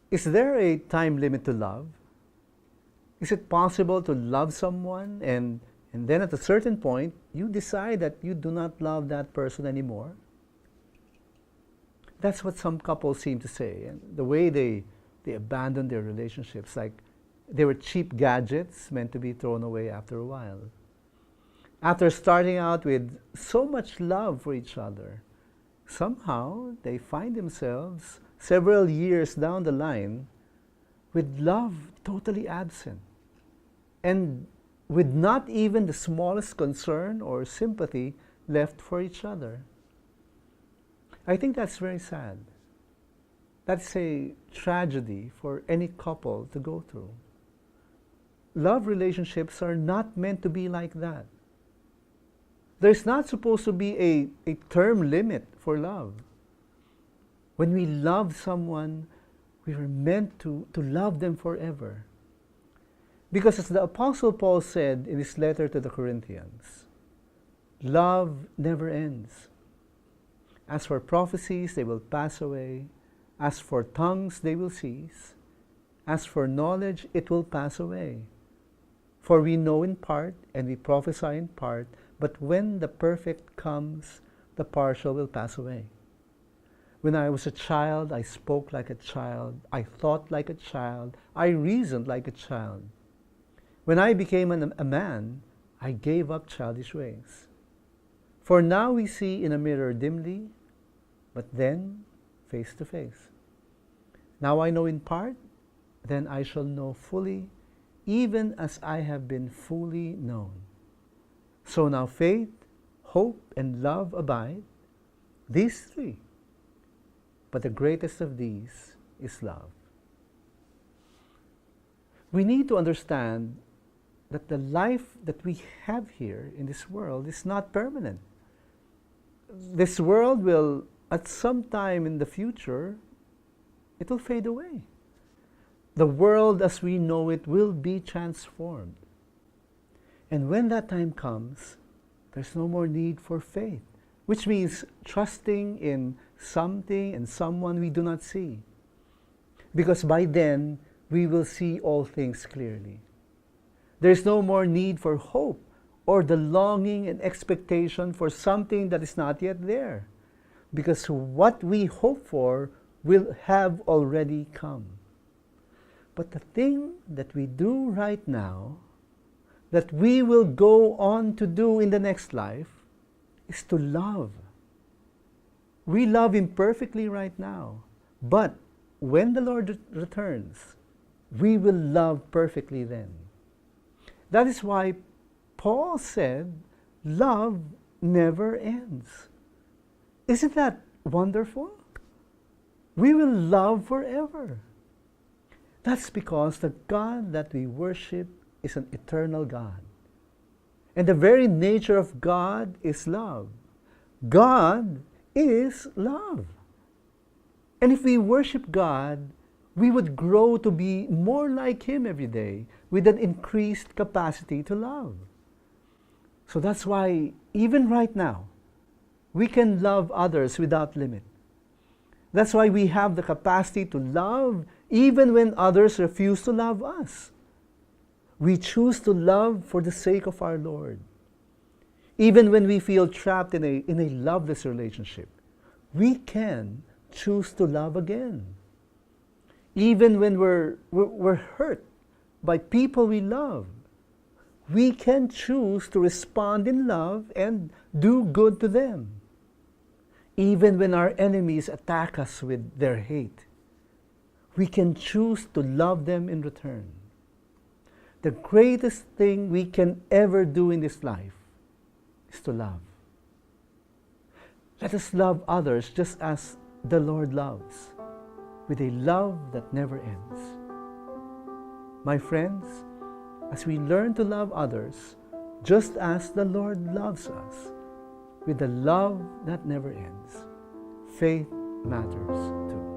Is there a time limit to love? Is it possible to love someone and then at a certain point, you decide that you do not love that person anymore? That's what some couples seem to say. And the way they abandon their relationships, like they were cheap gadgets meant to be thrown away after a while. After starting out with so much love for each other, somehow they find themselves several years down the line with love totally absent and with not even the smallest concern or sympathy left for each other. I think that's very sad. That's a tragedy for any couple to go through. Love relationships are not meant to be like that. There's not supposed to be a term limit for love. When we love someone, we were meant to love them forever. Because as the Apostle Paul said in his letter to the Corinthians, love never ends. As for prophecies, they will pass away. As for tongues, they will cease. As for knowledge, it will pass away. For we know in part, and we prophesy in part, but when the perfect comes, the partial will pass away. When I was a child, I spoke like a child. I thought like a child. I reasoned like a child. When I became a man, I gave up childish ways. For now we see in a mirror dimly, but then face to face. Now I know in part, then I shall know fully, even as I have been fully known. So now faith, hope, and love abide, these three. But the greatest of these is love. We need to understand that the life that we have here in this world is not permanent. This world will, at some time in the future, it will fade away. The world as we know it will be transformed. And when that time comes, there's no more need for faith, which means trusting in something and someone we do not see. Because by then, we will see all things clearly. There's no more need for hope or the longing and expectation for something that is not yet there. Because what we hope for will have already come. But the thing that we do right now, that we will go on to do in the next life, is to love. We love imperfectly right now. But when the Lord returns, we will love perfectly then. That is why Paul said, love never ends. Isn't that wonderful? We will love forever. That's because the God that we worship is an eternal God. And the very nature of God is love. God is love. And if we worship God, we would grow to be more like Him every day with an increased capacity to love. So that's why, even right now, we can love others without limit. That's why we have the capacity to love even when others refuse to love us. We choose to love for the sake of our Lord. Even when we feel trapped in a loveless relationship, we can choose to love again. Even when we're hurt by people we love, we can choose to respond in love and do good to them. Even when our enemies attack us with their hate, we can choose to love them in return. The greatest thing we can ever do in this life is to love. Let us love others just as the Lord loves, with a love that never ends. My friends, as we learn to love others, just as the Lord loves us, with a love that never ends, faith matters too.